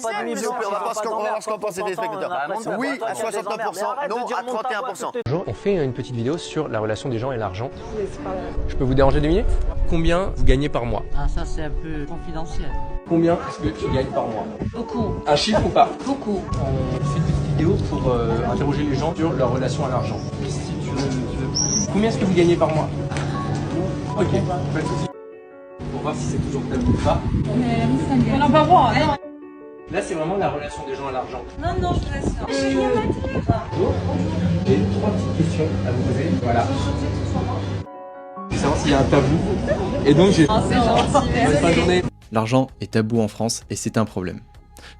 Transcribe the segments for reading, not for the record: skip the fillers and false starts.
Pas de millions, On va voir ce qu'en pensent les téléspectateurs. Oui à 69%, non à 31%. Bonjour, on fait une petite vidéo sur la relation des gens et l'argent. Je peux vous déranger 2 minutes? Combien vous gagnez par mois? Ah, ça c'est un peu confidentiel. Combien est-ce que tu gagnes par mois? Beaucoup. Un chiffre ou pas? Beaucoup. On fait une petite vidéo pour interroger les gens sur leur relation à l'argent. Si tu veux. Combien est-ce que vous gagnez par mois? Ok, pas de soucis. Pour voir si c'est toujours tabou ou pas. On n'a pas voir, hein. Là, c'est vraiment la relation des gens à l'argent. Non, non, je laisse. J'ai rien à dire. J'ai 3 petites questions à vous poser. Voilà. Je veux savoir s'il y a un tabou. Et donc, j'ai. C'est gentil, Bonne fin de merci. journée. L'argent est tabou en France et c'est un problème.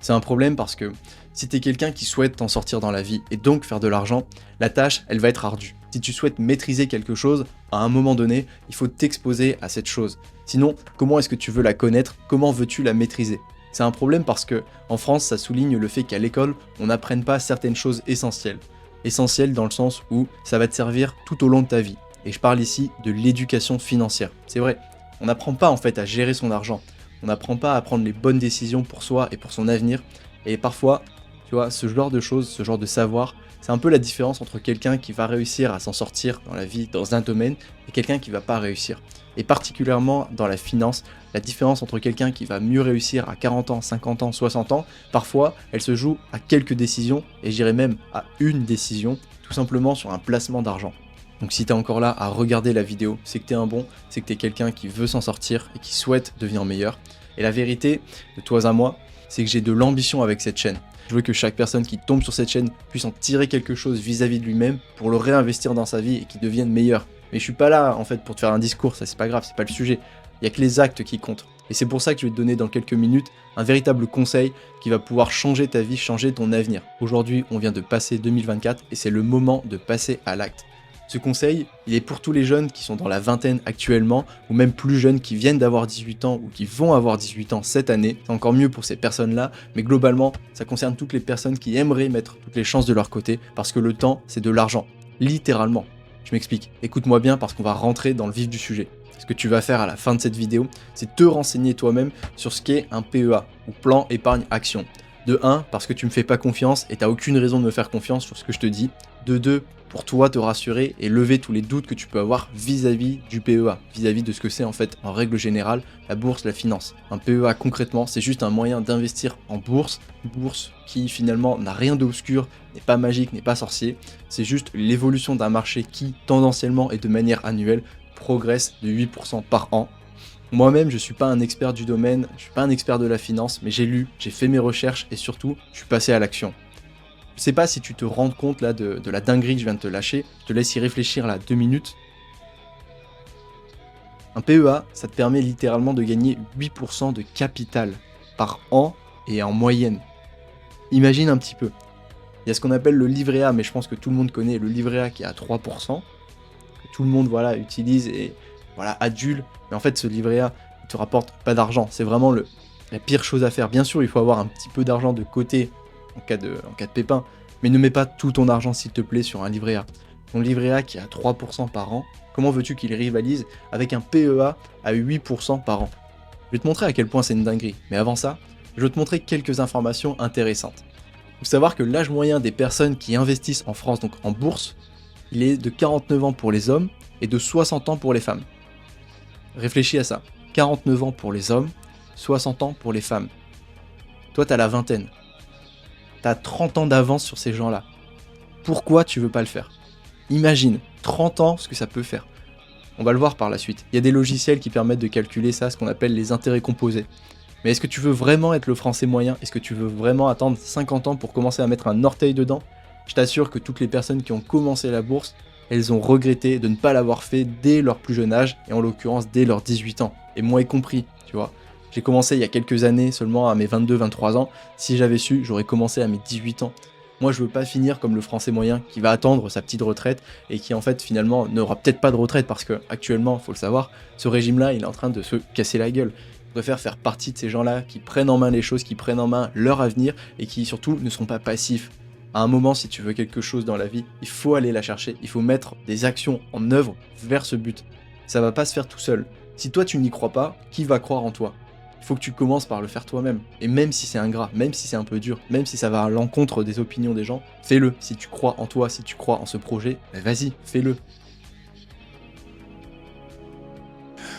C'est un problème parce que si t'es quelqu'un qui souhaite t'en sortir dans la vie et donc faire de l'argent, la tâche, elle va être ardue. Si tu souhaites maîtriser quelque chose, à un moment donné, il faut t'exposer à cette chose. Sinon, comment est-ce que tu veux la connaître? Comment veux-tu la maîtriser? C'est un problème parce que en France, ça souligne le fait qu'à l'école, on n'apprenne pas certaines choses essentielles. Essentielles dans le sens où ça va te servir tout au long de ta vie. Et je parle ici de l'éducation financière. C'est vrai, on n'apprend pas en fait à gérer son argent. On n'apprend pas à prendre les bonnes décisions pour soi et pour son avenir. Et parfois, tu vois, ce genre de choses, ce genre de savoir, c'est un peu la différence entre quelqu'un qui va réussir à s'en sortir dans la vie, dans un domaine, et quelqu'un qui va pas réussir. Et particulièrement dans la finance, la différence entre quelqu'un qui va mieux réussir à 40 ans, 50 ans, 60 ans, parfois, elle se joue à quelques décisions, et j'irais même à une décision, tout simplement sur un placement d'argent. Donc si t'es encore là à regarder la vidéo, c'est que t'es un bon, c'est que t'es quelqu'un qui veut s'en sortir et qui souhaite devenir meilleur. Et la vérité, de toi à moi, c'est que j'ai de l'ambition avec cette chaîne. Je veux que chaque personne qui tombe sur cette chaîne puisse en tirer quelque chose vis-à-vis de lui-même pour le réinvestir dans sa vie et qu'il devienne meilleur. Mais je suis pas là en fait pour te faire un discours, ça c'est pas grave, c'est pas le sujet. Il y a que les actes qui comptent. Et c'est pour ça que je vais te donner dans quelques minutes un véritable conseil qui va pouvoir changer ta vie, changer ton avenir. Aujourd'hui, on vient de passer 2024 et c'est le moment de passer à l'acte. Ce conseil, il est pour tous les jeunes qui sont dans la vingtaine actuellement, ou même plus jeunes qui viennent d'avoir 18 ans ou qui vont avoir 18 ans cette année. C'est encore mieux pour ces personnes-là, mais globalement, ça concerne toutes les personnes qui aimeraient mettre toutes les chances de leur côté, parce que le temps, c'est de l'argent. Littéralement. Je m'explique. Écoute-moi bien parce qu'on va rentrer dans le vif du sujet. Ce que tu vas faire à la fin de cette vidéo, c'est te renseigner toi-même sur ce qu'est un PEA, ou plan épargne action. De 1, parce que tu me fais pas confiance et t'as aucune raison de me faire confiance sur ce que je te dis. De 2, pour toi te rassurer et lever tous les doutes que tu peux avoir vis-à-vis du PEA, vis-à-vis de ce que c'est en fait en règle générale la bourse, la finance. Un PEA concrètement c'est juste un moyen d'investir en bourse, bourse qui finalement n'a rien d'obscur, n'est pas magique, n'est pas sorcier, c'est juste l'évolution d'un marché qui tendanciellement et de manière annuelle progresse de 8% par an. Moi-même je suis pas un expert du domaine, je suis pas un expert de la finance, mais j'ai lu, j'ai fait mes recherches et surtout je suis passé à l'action. Je sais pas si tu te rends compte là de la dinguerie que je viens de te lâcher, je te laisse y réfléchir là 2 minutes. Un PEA, ça te permet littéralement de gagner 8% de capital par an et en moyenne. Imagine un petit peu. Il y a ce qu'on appelle le livret A, mais je pense que tout le monde connaît le livret A qui est à 3%, que tout le monde voilà, utilise et voilà, adule. Mais en fait ce livret A, il te rapporte pas d'argent, c'est vraiment la pire chose à faire. Bien sûr, il faut avoir un petit peu d'argent de côté en cas de pépin, mais ne mets pas tout ton argent s'il te plaît sur un livret A. Ton livret A qui est à 3% par an, comment veux-tu qu'il rivalise avec un PEA à 8% par an? Je vais te montrer à quel point c'est une dinguerie, mais avant ça, je vais te montrer quelques informations intéressantes. Il faut savoir que l'âge moyen des personnes qui investissent en France, donc en bourse, il est de 49 ans pour les hommes et de 60 ans pour les femmes. Réfléchis à ça, 49 ans pour les hommes, 60 ans pour les femmes. Toi t'as la vingtaine. T'as 30 ans d'avance sur ces gens-là. Pourquoi tu veux pas le faire? Imagine, 30 ans, ce que ça peut faire. On va le voir par la suite. Il y a des logiciels qui permettent de calculer ça, ce qu'on appelle les intérêts composés. Mais est-ce que tu veux vraiment être le français moyen? Est-ce que tu veux vraiment attendre 50 ans pour commencer à mettre un orteil dedans? Je t'assure que toutes les personnes qui ont commencé la bourse, elles ont regretté de ne pas l'avoir fait dès leur plus jeune âge, et en l'occurrence dès leurs 18 ans. Et moi y compris, tu vois. J'ai commencé il y a quelques années, seulement à mes 22-23 ans. Si j'avais su, j'aurais commencé à mes 18 ans. Moi, je veux pas finir comme le français moyen qui va attendre sa petite retraite et qui en fait finalement n'aura peut-être pas de retraite parce que actuellement, faut le savoir, ce régime-là, il est en train de se casser la gueule. Je préfère faire partie de ces gens-là qui prennent en main les choses, qui prennent en main leur avenir et qui surtout ne sont pas passifs. À un moment, si tu veux quelque chose dans la vie, il faut aller la chercher, il faut mettre des actions en œuvre vers ce but. Ça va pas se faire tout seul. Si toi tu n'y crois pas, qui va croire en toi? il faut que tu commences par le faire toi-même. Et même si c'est ingrat, même si c'est un peu dur, même si ça va à l'encontre des opinions des gens, fais-le. Si tu crois en toi, si tu crois en ce projet, ben vas-y, fais-le.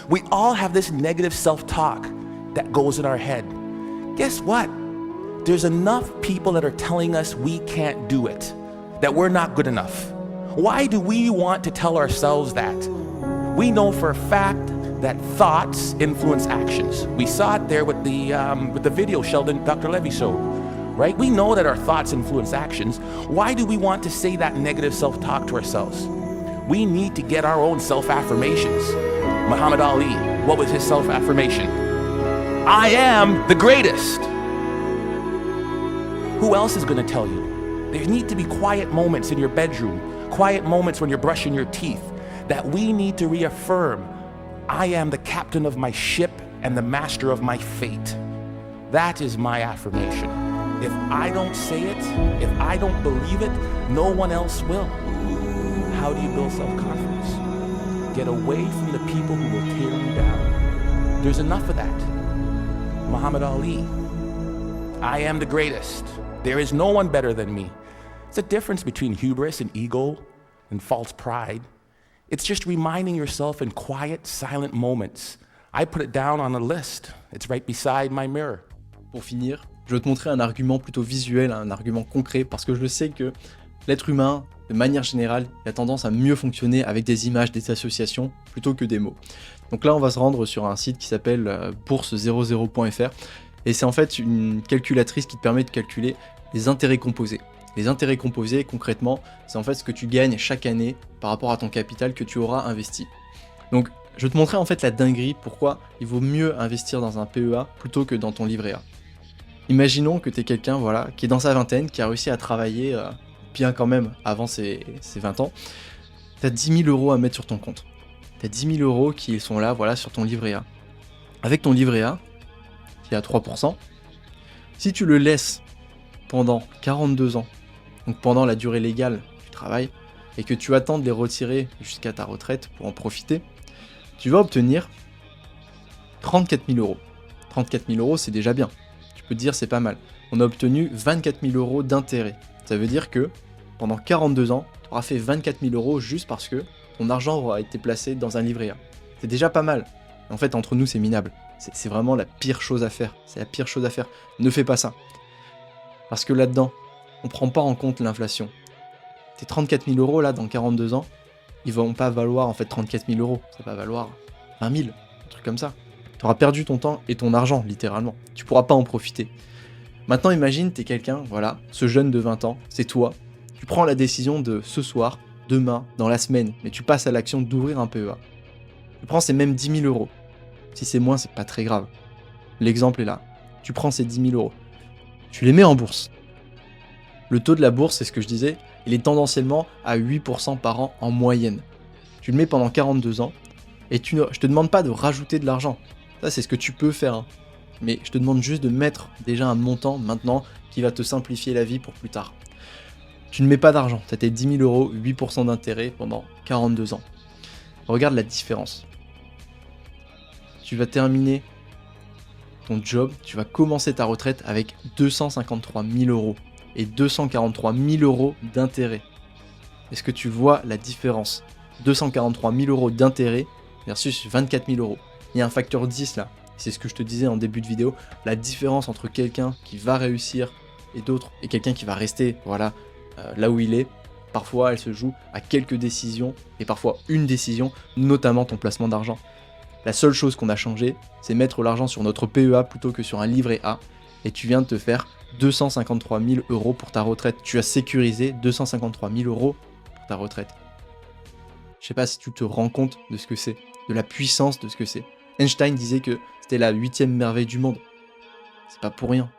We all have this negative self-talk that goes in our head. Guess what? There's enough people that are telling us we can't do it, that we're not good enough. Why do we want to tell ourselves that? We know for a fact that thoughts influence actions. We saw it there with the video Sheldon Dr. Levy showed, right? We know that our thoughts influence actions. Why do we want to say that negative self-talk to ourselves? We need to get our own self-affirmations. Muhammad Ali, what was his self-affirmation? I am the greatest. Who else is going to tell you? There need to be quiet moments in your bedroom, quiet moments when you're brushing your teeth, that we need to reaffirm, I am the captain of my ship and the master of my fate. That is my affirmation. If I don't say it, if I don't believe it, no one else will. How do you build self-confidence? Get away from the people who will tear you down. There's enough of that. Muhammad Ali, I am the greatest. There is no one better than me. It's a difference between hubris and ego and false pride. It's just reminding yourself in quiet, silent moments. I put it down on a list. It's right beside my mirror. Pour finir, je veux te montrer un argument plutôt visuel, un argument concret, parce que je sais que l'être humain, de manière générale, il a tendance à mieux fonctionner avec des images, des associations, plutôt que des mots. Donc là, on va se rendre sur un site qui s'appelle bourse00.fr, et c'est en fait une calculatrice qui te permet de calculer les intérêts composés. Les intérêts composés, concrètement, c'est en fait ce que tu gagnes chaque année par rapport à ton capital que tu auras investi. Donc, je vais te montrer en fait la dinguerie, pourquoi il vaut mieux investir dans un PEA plutôt que dans ton livret A. Imaginons que tu es quelqu'un voilà, qui est dans sa vingtaine, qui a réussi à travailler bien quand même avant ses 20 ans. Tu as 10 000 euros à mettre sur ton compte. Tu as 10 000 euros qui sont là voilà, sur ton livret A. Avec ton livret A, qui est à 3%, si tu le laisses pendant 42 ans, donc pendant la durée légale du travail, et que tu attends de les retirer jusqu'à ta retraite pour en profiter, tu vas obtenir 34 000 euros. 34 000 euros, c'est déjà bien. Tu peux te dire, c'est pas mal. On a obtenu 24 000 euros d'intérêt. Ça veut dire que pendant 42 ans, tu auras fait 24 000 euros juste parce que ton argent aura été placé dans un livret A. C'est déjà pas mal. En fait, entre nous, c'est minable. C'est vraiment la pire chose à faire. C'est la pire chose à faire. Ne fais pas ça. Parce que là-dedans, on prend pas en compte l'inflation. Tes 34 000 euros, là, dans 42 ans, ils vont pas valoir, en fait, 34 000 euros. Ça va valoir 20 000, un truc comme ça. Tu auras perdu ton temps et ton argent, littéralement. Tu pourras pas en profiter. Maintenant, imagine, t'es quelqu'un, voilà, ce jeune de 20 ans, c'est toi. Tu prends la décision de ce soir, demain, dans la semaine, mais tu passes à l'action d'ouvrir un PEA. Tu prends ces mêmes 10 000 euros. Si c'est moins, c'est pas très grave. L'exemple est là. Tu prends ces 10 000 euros. Tu les mets en bourse. Le taux de la bourse, c'est ce que je disais, il est tendanciellement à 8% par an en moyenne. Tu le mets pendant 42 ans, et je te demande pas de rajouter de l'argent. Ça, c'est ce que tu peux faire. Hein. Mais je te demande juste de mettre déjà un montant maintenant qui va te simplifier la vie pour plus tard. Tu ne mets pas d'argent, tu as tes 10 000 euros, 8% d'intérêt pendant 42 ans. Regarde la différence. Tu vas terminer ton job, tu vas commencer ta retraite avec 253 000 euros et 243 000 euros d'intérêt. Est-ce que tu vois la différence? 243 000 euros d'intérêt versus 24 000 euros. Il y a un facteur 10 là. C'est ce que je te disais en début de vidéo. La différence entre quelqu'un qui va réussir et d'autres, et quelqu'un qui va rester voilà, là où il est, parfois elle se joue à quelques décisions, et parfois une décision, notamment ton placement d'argent. La seule chose qu'on a changé, c'est mettre l'argent sur notre PEA plutôt que sur un livret A, et tu viens de te faire 253 000 euros pour ta retraite. Tu as sécurisé 253 000 euros pour ta retraite. Je sais pas si tu te rends compte de ce que c'est, de la puissance de ce que c'est. Einstein disait que c'était la 8e merveille du monde. C'est pas pour rien.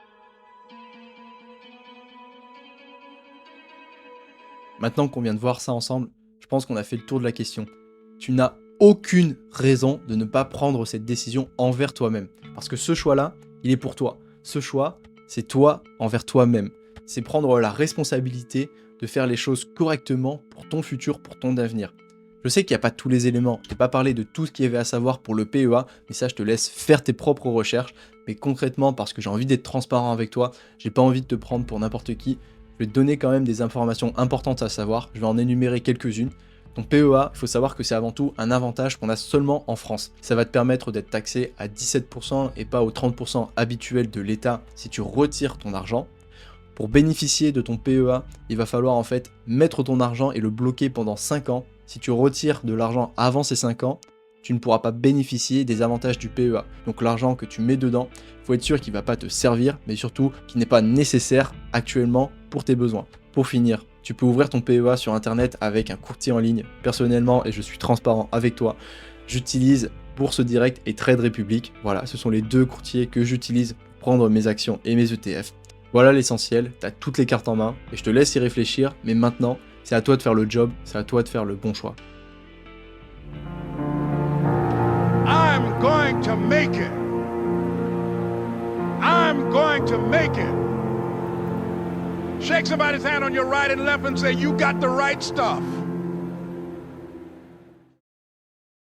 Maintenant qu'on vient de voir ça ensemble, je pense qu'on a fait le tour de la question. Tu n'as aucune raison de ne pas prendre cette décision envers toi-même. Parce que ce choix-là, il est pour toi. Ce choix, c'est toi envers toi-même. C'est prendre la responsabilité de faire les choses correctement pour ton futur, pour ton avenir. Je sais qu'il n'y a pas tous les éléments, je t'ai pas parlé de tout ce qu'il y avait à savoir pour le PEA, mais ça je te laisse faire tes propres recherches, mais concrètement parce que j'ai envie d'être transparent avec toi, j'ai pas envie de te prendre pour n'importe qui, je vais te donner quand même des informations importantes à savoir, je vais en énumérer quelques-unes. Ton PEA, il faut savoir que c'est avant tout un avantage qu'on a seulement en France. Ça va te permettre d'être taxé à 17% et pas aux 30% habituels de l'État si tu retires ton argent. Pour bénéficier de ton PEA, il va falloir en fait mettre ton argent et le bloquer pendant 5 ans. Si tu retires de l'argent avant ces 5 ans, tu ne pourras pas bénéficier des avantages du PEA. Donc l'argent que tu mets dedans, il faut être sûr qu'il ne va pas te servir, mais surtout qu'il n'est pas nécessaire actuellement pour tes besoins. Pour finir, tu peux ouvrir ton PEA sur internet avec un courtier en ligne. Personnellement, et je suis transparent avec toi, j'utilise Bourse Direct et Trade Republic. Voilà, ce sont les deux courtiers que j'utilise pour prendre mes actions et mes ETF. Voilà l'essentiel, tu as toutes les cartes en main et je te laisse y réfléchir, mais maintenant, c'est à toi de faire le job, c'est à toi de faire le bon choix. I'm going to make it. I'm going to make it. Shake somebody's hand on your right and left and say, you got the right stuff.